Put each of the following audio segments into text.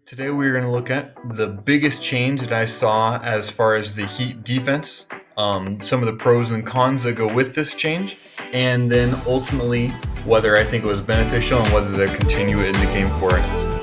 Today we're going to look at the biggest change that I saw as far as the Heat defense, some of the pros and cons that go with this change, and then ultimately whether I think it was beneficial and whether they'll continue it in the game 4 or not.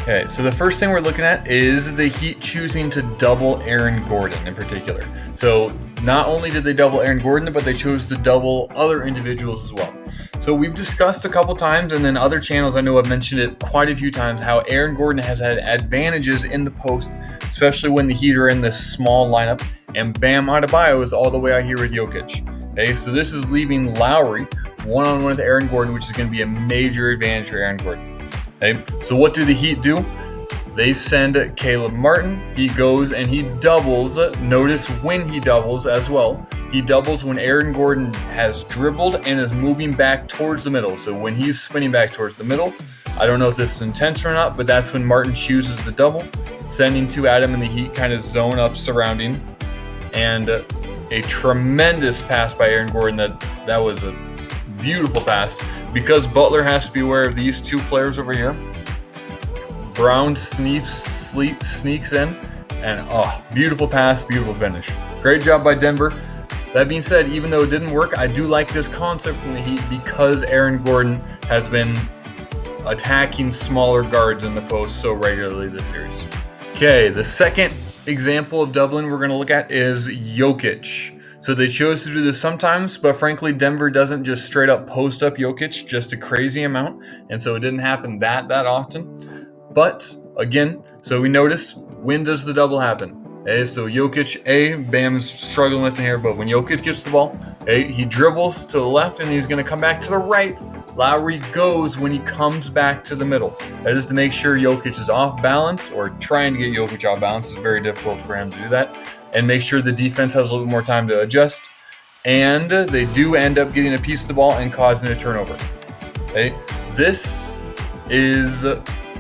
Okay, so the first thing we're looking at is the Heat choosing to double Aaron Gordon in particular. So not only did they double Aaron Gordon, but they chose to double other individuals as well. So we've discussed a couple times, and then other channels I know have mentioned it quite a few times, how Aaron Gordon has had advantages in the post, especially when the Heat are in this small lineup, and Bam Adebayo is all the way out here with Jokic. Okay, so this is leaving Lowry one-on-one with Aaron Gordon, which is going to be a major advantage for Aaron Gordon. Okay, so what do the Heat do? They send Caleb Martin. He goes and he doubles. Notice when he doubles as well. He doubles when Aaron Gordon has dribbled and is moving back towards the middle. So when he's spinning back towards the middle, I don't know if this is intentional or not, but that's when Martin chooses to double, sending to Adam and the Heat kind of zone up surrounding. And a tremendous pass by Aaron Gordon. That was a beautiful pass, because Butler has to be aware of these two players over here. Brown sneaks in, and beautiful pass, beautiful finish. Great job by Denver. That being said, even though it didn't work, I do like this concept from the Heat because Aaron Gordon has been attacking smaller guards in the post so regularly this series. Okay, the second example of doubling we're going to look at is Jokic. So they chose to do this sometimes, but frankly, Denver doesn't just straight up post up Jokic just a crazy amount, and so it didn't happen that often. But again, so we noticed, when does the double happen? Okay, so Jokic, Bam's struggling with it here, but when Jokic gets the ball, he dribbles to the left and he's going to come back to the right. Lowry goes when he comes back to the middle. That is to make sure Jokic is off balance, or trying to get Jokic off balance. It's very difficult for him to do that, and make sure the defense has a little bit more time to adjust. And they do end up getting a piece of the ball and causing a turnover. Okay, this is...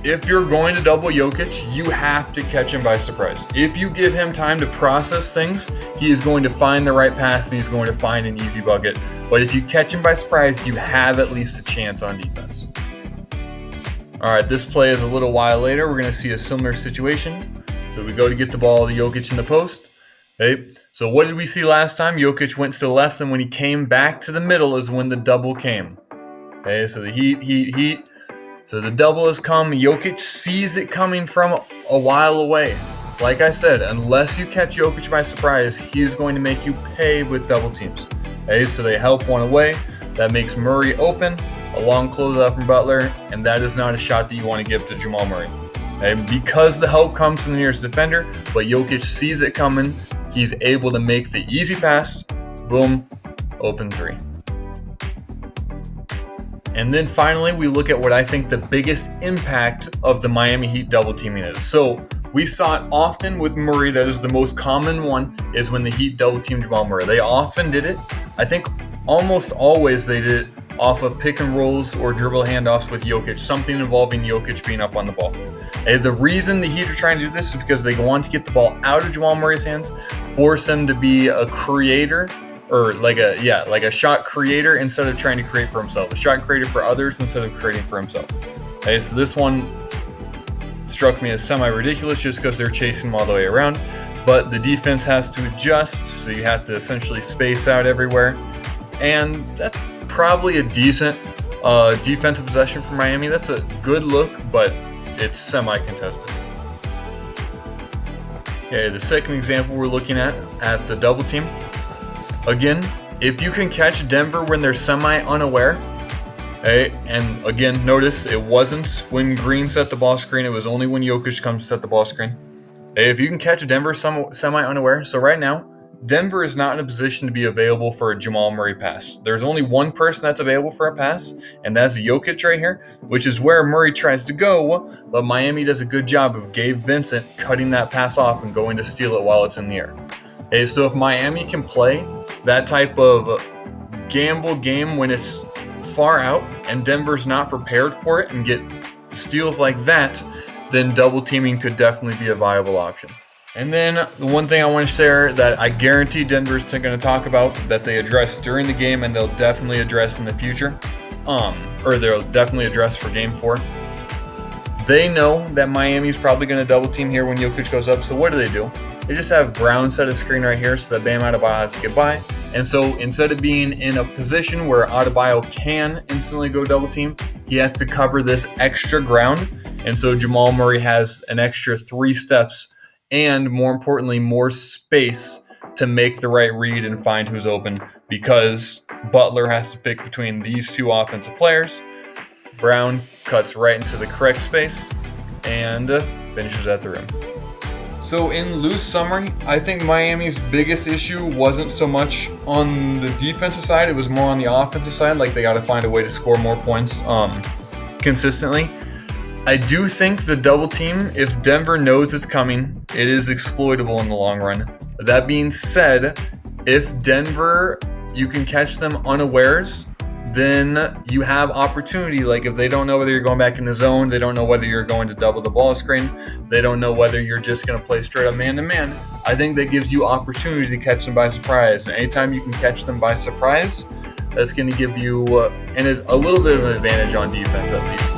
If you're going to double Jokic, you have to catch him by surprise. If you give him time to process things, he is going to find the right pass and he's going to find an easy bucket. But if you catch him by surprise, you have at least a chance on defense. All right, this play is a little while later. We're going to see a similar situation. So we go to get the ball to Jokic in the post. Okay, so what did we see last time? Jokic went to the left, and when he came back to the middle is when the double came. Okay, so the Heat. So the double has come. Jokic sees it coming from a while away. Like I said, unless you catch Jokic by surprise, he is going to make you pay with double teams. Okay, so they help one away. That makes Murray open. A long closeout from Butler, and that is not a shot that you want to give to Jamal Murray. And because the help comes from the nearest defender, but Jokic sees it coming, he's able to make the easy pass. Boom, open three. And then finally, we look at what I think the biggest impact of the Miami Heat double teaming is. So we saw it often with Murray. That is the most common one, is when the Heat double teamed Jamal Murray. They often did it. I think almost always they did it off of pick and rolls or dribble handoffs with Jokic, something involving Jokic being up on the ball. And the reason the Heat are trying to do this is because they want to get the ball out of Jamal Murray's hands, force him to be a creator, or like a shot creator instead of trying to create for himself. A shot creator for others instead of creating for himself. Okay, so this one struck me as semi-ridiculous just because they're chasing him all the way around. But the defense has to adjust, so you have to essentially space out everywhere. And that's probably a decent defensive possession for Miami. That's a good look, but it's semi-contested. Okay, the second example we're looking at the double team. Again, if you can catch Denver when they're semi-unaware, and again, notice it wasn't when Green set the ball screen, it was only when Jokic comes to set the ball screen. If you can catch Denver semi-unaware, so right now, Denver is not in a position to be available for a Jamal Murray pass. There's only one person that's available for a pass, and that's Jokic right here, which is where Murray tries to go, but Miami does a good job of Gabe Vincent cutting that pass off and going to steal it while it's in the air. So if Miami can play that type of gamble game when it's far out and Denver's not prepared for it and get steals like that, then double teaming could definitely be a viable option. And then the one thing I want to share that I guarantee Denver's going to talk about that they addressed during the game and they'll definitely address in the future or they'll definitely address for Game 4. They know that Miami's probably going to double team here when Jokic goes up. So what do? They just have Brown set a screen right here so that Bam Adebayo has to get by. And so instead of being in a position where Adebayo can instantly go double team, he has to cover this extra ground. And so Jamal Murray has an extra 3 steps and, more importantly, more space to make the right read and find who's open, because Butler has to pick between these 2 offensive players. Brown cuts right into the correct space and finishes at the rim. So in loose summary, I think Miami's biggest issue wasn't so much on the defensive side, it was more on the offensive side. Like, they got to find a way to score more points consistently. I do think the double team, if Denver knows it's coming, it is exploitable in the long run. That being said, if Denver, you can catch them unawares, then you have opportunity. Like, if they don't know whether you're going back in the zone, they don't know whether you're going to double the ball screen, they don't know whether you're just going to play straight up man-to-man, I think that gives you opportunity to catch them by surprise. And anytime you can catch them by surprise, that's going to give you a little bit of an advantage on defense, at least.